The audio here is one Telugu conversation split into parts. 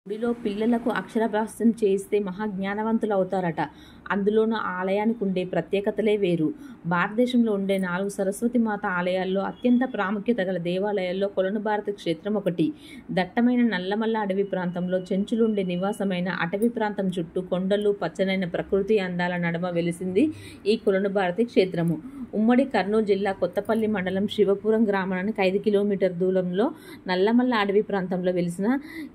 గుడిలో పిల్లలకు అక్షరాభ్యాసం చేస్తే మహాజ్ఞానవంతులు అవుతారట. అందులోనూ ఆలయానికి ఉండే ప్రత్యేకతలే వేరు. భారతదేశంలో ఉండే 4 సరస్వతి మాత ఆలయాల్లో అత్యంత ప్రాముఖ్యత గల దేవాలయాల్లో కొలనుభారతి క్షేత్రం ఒకటి. దట్టమైన నల్లమల్ల అడవి ప్రాంతంలో చెంచులుండే నివాసమైన అటవీ ప్రాంతం చుట్టూ కొండలు, పచ్చనైన ప్రకృతి అందాల నడుమ వెలిసింది ఈ కొలనుభారతి క్షేత్రము. ఉమ్మడి కర్నూలు జిల్లా కొత్తపల్లి మండలం శివపురం గ్రామానికి 5 కిలోమీటర్ దూరంలో నల్లమల్ల అడవి ప్రాంతంలో వెలిసిన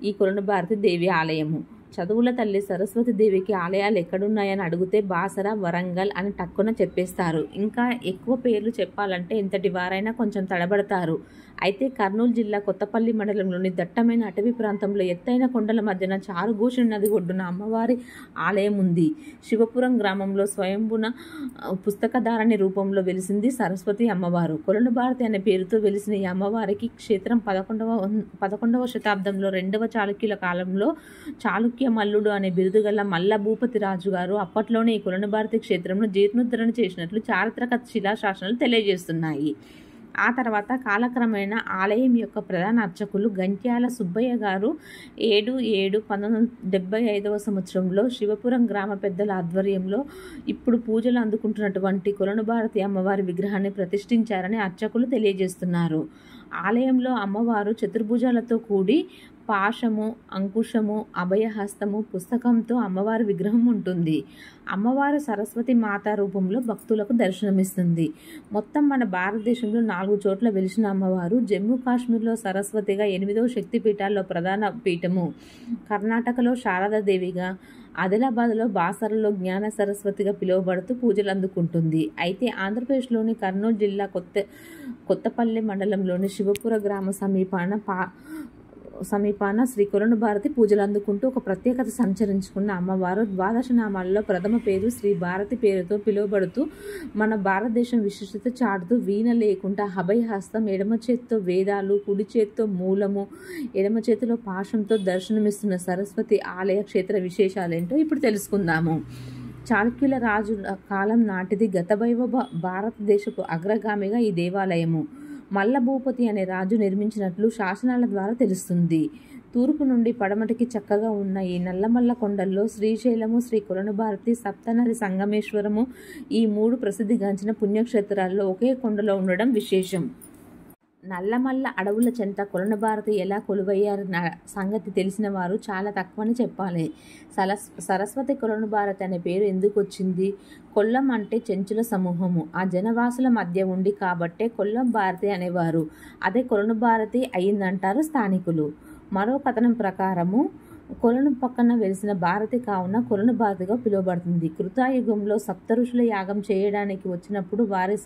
ఈ కొలనుభారతి దేవి ఆలయము. చదువుల తల్లి సరస్వతి దేవికి ఆలయాలు ఎక్కడున్నాయని అడిగితే బాసర, వరంగల్ అని టక్కున చెప్పేస్తారు. ఇంకా ఎక్కువ పేర్లు చెప్పాలంటే ఇంతటి వారైనా కొంచెం తడబడతారు. అయితే కర్నూలు జిల్లా కొత్తపల్లి మండలంలోని దట్టమైన అటవీ ప్రాంతంలో ఎత్తైన కొండల మధ్యన చారుగోషిణి నది ఒడ్డున అమ్మవారి ఆలయం ఉంది. శివపురం గ్రామంలో స్వయంభున పుస్తకధారణి రూపంలో వెలిసింది సరస్వతి అమ్మవారు. కొలనుభారతి అనే పేరుతో వెలిసిన ఈ అమ్మవారికి క్షేత్రం 11వ శతాబ్దంలో 2వ చాళుక్యుల కాలంలో చాళుక్య మల్లుడు అనే బిరుదుగల మల్ల భూపతి రాజు గారు అప్పట్లోనే ఈ కొలనుభారతి క్షేత్రంను జీర్ణోద్ధరణ చేసినట్లు చారిత్రక శిలాశాసనాలు తెలియజేస్తున్నాయి. ఆ తర్వాత కాలక్రమేణా ఆలయం యొక్క ప్రధాన అర్చకులు గంట్యాల సుబ్బయ్య గారు 7/7/1975 సంవత్సరంలో శివపురం గ్రామ పెద్దల ఆధ్వర్యంలో ఇప్పుడు పూజలు అందుకుంటున్నటువంటి కొలనుభారతి అమ్మవారి విగ్రహాన్ని ప్రతిష్ఠించారని అర్చకులు తెలియజేస్తున్నారు. ఆలయంలో అమ్మవారు చతుర్భుజాలతో కూడి పాశము, అంకుశము, అభయహస్తము, పుస్తకంతో అమ్మవారి విగ్రహం ఉంటుంది. అమ్మవారు సరస్వతి మాతా రూపంలో భక్తులకు దర్శనమిస్తుంది. మొత్తం మన భారతదేశంలో 4 చోట్ల వెలిసిన అమ్మవారు జమ్మూ కాశ్మీర్లో సరస్వతిగా, 8వ శక్తి పీఠాల్లో ప్రధాన పీఠము, కర్ణాటకలో శారదాదేవిగా, ఆదిలాబాద్లో బాసరలో జ్ఞాన సరస్వతిగా పిలువబడుతూ పూజలు అందుకుంటుంది. అయితే ఆంధ్రప్రదేశ్లోని కర్నూలు జిల్లా కొత్తపల్లి మండలంలోని శివపుర గ్రామ సమీపాన శ్రీ కొలనుభారతి పూజలు అందుకుంటూ ఒక ప్రత్యేకత సంచరించుకున్న అమ్మవారు 12 నామాలలో ప్రథమ పేరు శ్రీ భారతి పేరుతో పిలువబడుతూ మన భారతదేశం విశిష్టత చాటుతూ వీణ లేకుండా అభయహస్తం, ఎడమ చేతితో వేదాలు, కుడి చేతితో మూలము, ఎడమ చేతిలో పాశంతో దర్శనమిస్తున్న సరస్వతి ఆలయ క్షేత్ర విశేషాలేంటో ఇప్పుడు తెలుసుకుందాము. చాళుక్యుల రాజుల కాలం నాటిది. గత వైభవ భారతదేశపు అగ్రగామిగా ఈ దేవాలయము మల్ల భూపతి అనే రాజు నిర్మించినట్లు శాసనాల ద్వారా తెలుస్తుంది. తూర్పు నుండి పడమటికి చక్కగా ఉన్న ఈ నల్లమల్ల కొండల్లో శ్రీశైలము, శ్రీ కొలనుభారతి, సప్తనది సంగమేశ్వరము ఈ 3 ప్రసిద్ధిగాంచిన పుణ్యక్షేత్రాల్లో ఒకే కొండలో ఉండడం విశేషం. నల్లమల్ల అడవుల చెంత కొలనుభారతి ఎలా కొలువయ్యారన్న సంగతి తెలిసిన వారు చాలా తక్కువని చెప్పాలి. సరస్వతి కొలనుభారతి అనే పేరు ఎందుకు వచ్చింది? కొల్లం అంటే చెంచుల సమూహము. ఆ జనవాసుల మధ్య ఉండి కాబట్టే కొల్లం భారతి అనేవారు. అదే కొలనుభారతి అయిందంటారు స్థానికులు. మరో కథనం ప్రకారము కొలను పక్కన వెలిసిన భారతి కావున కొలనుభారతిగా పిలువబడుతుంది. కృతాయుగంలో సప్తఋషుల యాగం చేయడానికి వచ్చినప్పుడు వారి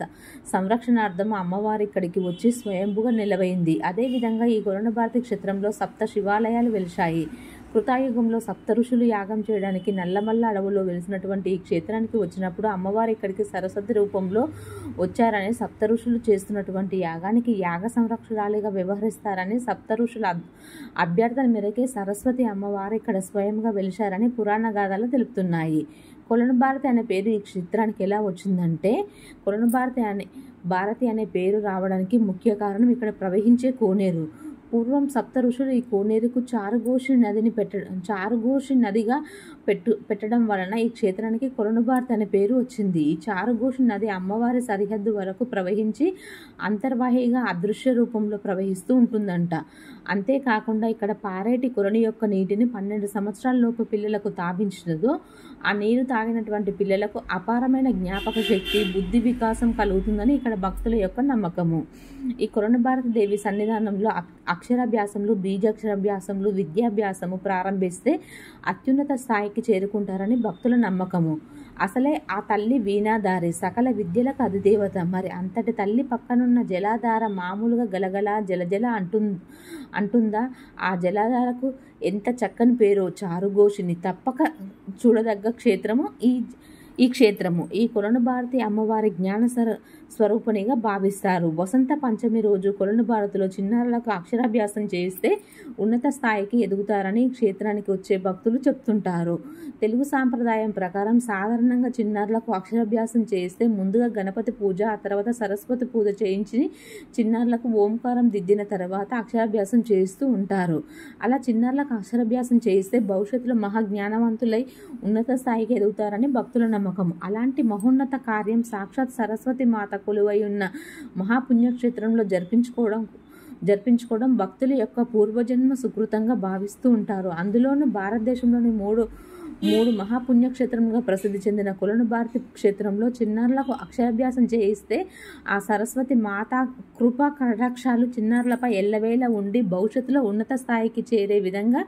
సంరక్షణార్థం అమ్మవారి ఇక్కడికి వచ్చి స్వయంభుగా నిలవైంది. అదేవిధంగా ఈ కొలనుభారతి క్షేత్రంలో 7 శివాలయాలు వెలిశాయి. కృతాయుగంలో సప్తఋషులు యాగం చేయడానికి నల్లమల్ల అడవులో వెలిసినటువంటి ఈ క్షేత్రానికి వచ్చినప్పుడు అమ్మవారి ఇక్కడికి సరస్వతి రూపంలో వచ్చారని, సప్తఋషులు చేస్తున్నటువంటి యాగానికి యాగ సంరక్షకురాలిగా వ్యవహరిస్తారని, సప్తఋషుల అభ్యర్థన మేరకే సరస్వతి అమ్మవారు ఇక్కడ స్వయంగా వెలిశారని పురాణ గాథలు తెలుపుతున్నాయి. కొలనుభారతి అనే పేరు ఈ క్షేత్రానికి ఎలా వచ్చిందంటే, భారతి అనే పేరు రావడానికి ముఖ్య కారణం ఇక్కడ ప్రవహించే కోనేరు. పూర్వం సప్త ఋషులు ఈ కోనేరుకు చారుగోషి నదిగా పెట్టడం వలన ఈ క్షేత్రానికి కొలనుభారతి అనే పేరు వచ్చింది. ఈ చారుగోషి నది అమ్మవారి సరిహద్దు వరకు ప్రవహించి అంతర్వాహిగా అదృశ్య రూపంలో ప్రవహిస్తూ ఉంటుందంట. అంతేకాకుండా ఇక్కడ పారేటి కొలని యొక్క నీటిని 12 సంవత్సరాల లోపు పిల్లలకు తాపించినదో ఆ నీరు తాగినటువంటి పిల్లలకు అపారమైన జ్ఞాపక శక్తి, బుద్ధి వికాసం కలుగుతుందని ఇక్కడ భక్తుల యొక్క నమ్మకము. ఈ కొలనుభారతి దేవి సన్నిధానంలో అక్షరాభ్యాసములు, బీజాక్షరాభ్యాసములు, విద్యాభ్యాసము ప్రారంభిస్తే అత్యున్నత స్థాయికి చేరుకుంటారని భక్తుల నమ్మకము. అసలే ఆ తల్లి వీణాధారి, సకల విద్యలకు అధిదేవత. మరి అంతటి తల్లి పక్కనున్న జలాధార మామూలుగా గలగల జలజల అంటుందా? ఆ జలాధారకు ఎంత చక్కని పేరు చారుగోషిని. తప్పక చూడదగ్గ క్షేత్రము ఈ క్షేత్రము. ఈ కొలనుభారతి అమ్మవారి జ్ఞాన స్వరూపిణిగా భావిస్తారు. వసంత పంచమి రోజు కొలనుభారతిలో చిన్నారులకు అక్షరాభ్యాసం చేయిస్తే ఉన్నత స్థాయికి ఎదుగుతారని ఈ క్షేత్రానికి వచ్చే భక్తులు చెప్తుంటారు. తెలుగు సాంప్రదాయం ప్రకారం సాధారణంగా చిన్నారులకు అక్షరాభ్యాసం చేయిస్తే ముందుగా గణపతి పూజ, ఆ తర్వాత సరస్వతి పూజ చేయించి చిన్నారులకు ఓంకారం దిద్దిన తర్వాత అక్షరాభ్యాసం చేయిస్తూ ఉంటారు. అలా చిన్నారులకు అక్షరాభ్యాసం చేయిస్తే భవిష్యత్తులో మహాజ్ఞానవంతులై ఉన్నత స్థాయికి ఎదుగుతారని భక్తుల నమ్మకం. అలాంటి మహోన్నత కార్యం సాక్షాత్ సరస్వతి మాత కొలువై ఉన్న మహాపుణ్యక్షేత్రంలో జరిపించుకోవడం భక్తుల యొక్క పూర్వజన్మ సుకృతంగా భావిస్తూ ఉంటారు. అందులోనూ భారతదేశంలోని మూడు మహాపుణ్యక్షేత్రంగా ప్రసిద్ధి చెందిన కొలనుభారతి క్షేత్రంలో చిన్నారులకు అక్షరాభ్యాసం చేయిస్తే ఆ సరస్వతి మాతా కృపా కటాక్షాలు చిన్నారులపై ఎల్లవేళ ఉండి భవిష్యత్తులో ఉన్నత స్థాయికి చేరే విధంగా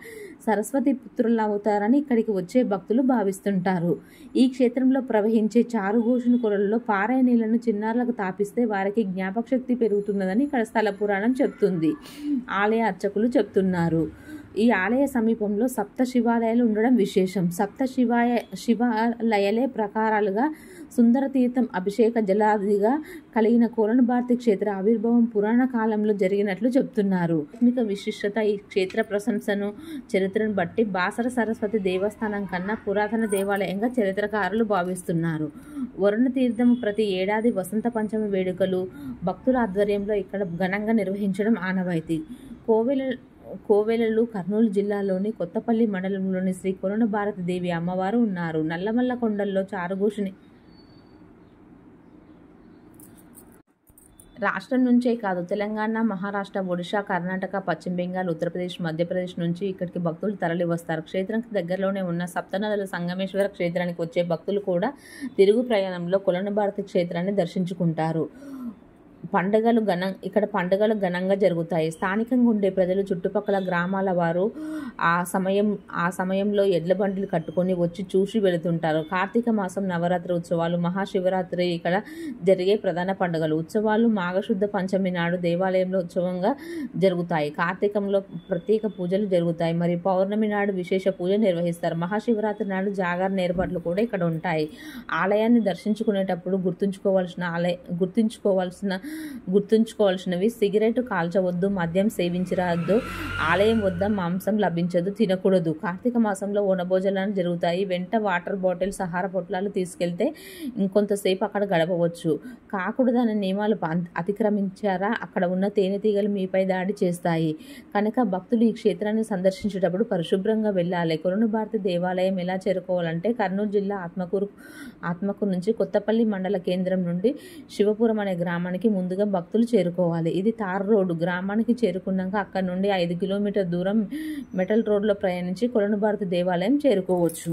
సరస్వతి పుత్రులు అవుతారని ఇక్కడికి వచ్చే భక్తులు భావిస్తుంటారు. ఈ క్షేత్రంలో ప్రవహించే చారుఘోషుని కొలల్లో పారే నీళ్లను చిన్నారులకు తాపిస్తే వారికి జ్ఞాపకశక్తి పెరుగుతున్నదని ఇక్కడ స్థల పురాణం చెప్తుంది. ఆలయ అర్చకులు చెప్తున్నారు. ఈ ఆలయ సమీపంలో సప్త శివాలయాలు ఉండడం విశేషం. సప్త శివాలయాలే ప్రకారాలుగా సుందర తీర్థం అభిషేక జలాదిగా కలిగిన కొలనుభారతి క్షేత్ర ఆవిర్భావం పురాణ కాలంలో జరిగినట్లు చెప్తున్నారు. ఆధ్యాత్మిక విశిష్టత ఈ క్షేత్ర ప్రశంసను చరిత్రను బట్టి బాసర సరస్వతి దేవస్థానం కన్నా పురాతన దేవాలయంగా చరిత్రకారులు భావిస్తున్నారు. వరుణ తీర్థము ప్రతి ఏడాది వసంత పంచమి వేడుకలు భక్తుల ఆధ్వర్యంలో ఇక్కడ ఘనంగా నిర్వహించడం ఆనవాయితీ. కోవెలలు కర్నూలు జిల్లాలోని కొత్తపల్లి మండలంలోని శ్రీ కొలనుభారతి దేవి అమ్మవారు ఉన్నారు. నల్లమల్ల కొండల్లో చారుఘోషుని రాష్ట్రం నుంచే కాదు, తెలంగాణ, మహారాష్ట్ర, ఒడిశా, కర్ణాటక, పశ్చిమ బెంగాల్, ఉత్తరప్రదేశ్, మధ్యప్రదేశ్ నుంచి ఇక్కడికి భక్తులు తరలి వస్తారు. క్షేత్రానికి దగ్గరలోనే ఉన్న సప్తనదుల సంగమేశ్వర క్షేత్రానికి వచ్చే భక్తులు కూడా తిరుగు ప్రయాణంలో కొలనుభారతి క్షేత్రాన్ని దర్శించుకుంటారు. ఇక్కడ పండుగలు ఘనంగా జరుగుతాయి. స్థానికంగా ఉండే ప్రజలు, చుట్టుపక్కల గ్రామాల వారు ఆ సమయంలో ఎడ్ల బండిలు కట్టుకొని వచ్చి చూసి వెళుతుంటారు. కార్తీక మాసం నవరాత్రి ఉత్సవాలు, మహాశివరాత్రి ఇక్కడ జరిగే ప్రధాన పండుగలు. ఉత్సవాలు మాఘశుద్ధ పంచమి నాడు దేవాలయంలో ఉత్సవంగా జరుగుతాయి. కార్తీకంలో ప్రత్యేక పూజలు జరుగుతాయి. మరి పౌర్ణమి నాడు విశేష పూజ నిర్వహిస్తారు. మహాశివరాత్రి నాడు జాగరణ ఏర్పాట్లు కూడా ఇక్కడ ఉంటాయి. ఆలయాన్ని దర్శించుకునేటప్పుడు గుర్తుంచుకోవాల్సినవి: సిగరెట్ కాల్చవద్దు, మద్యం సేవించరాదు, ఆలయం వద్ద మాంసం లభించదు, తినకూడదు. కార్తీక మాసంలో వనభోజనాలు జరుగుతాయి. వెంట వాటర్ బాటిల్స్, ఆహార పొట్లాలు తీసుకెళ్తే ఇంకొంతసేపు అక్కడ గడపవచ్చు. కాకూడదనే నియమాలు అతిక్రమించారా అక్కడ ఉన్న తేనెటీగలు మీపై దాడి చేస్తాయి. కనుక భక్తులు ఈ క్షేత్రాన్ని సందర్శించేటప్పుడు పరిశుభ్రంగా వెళ్ళాలి. కొలనుభారతి దేవాలయం ఎలా చేరుకోవాలంటే కర్నూలు జిల్లా ఆత్మకూరు నుంచి కొత్తపల్లి మండల కేంద్రం నుండి శివపురం అనే గ్రామానికి ముందుగా భక్తులు చేరుకోవాలి. ఇది తార్ రోడ్డు. గ్రామానికి చేరుకున్నాక అక్కడ నుండి 5 కిలోమీటర్ దూరం మెటల్ రోడ్లో ప్రయాణించి కొలనుభారతి దేవాలయం చేరుకోవచ్చు.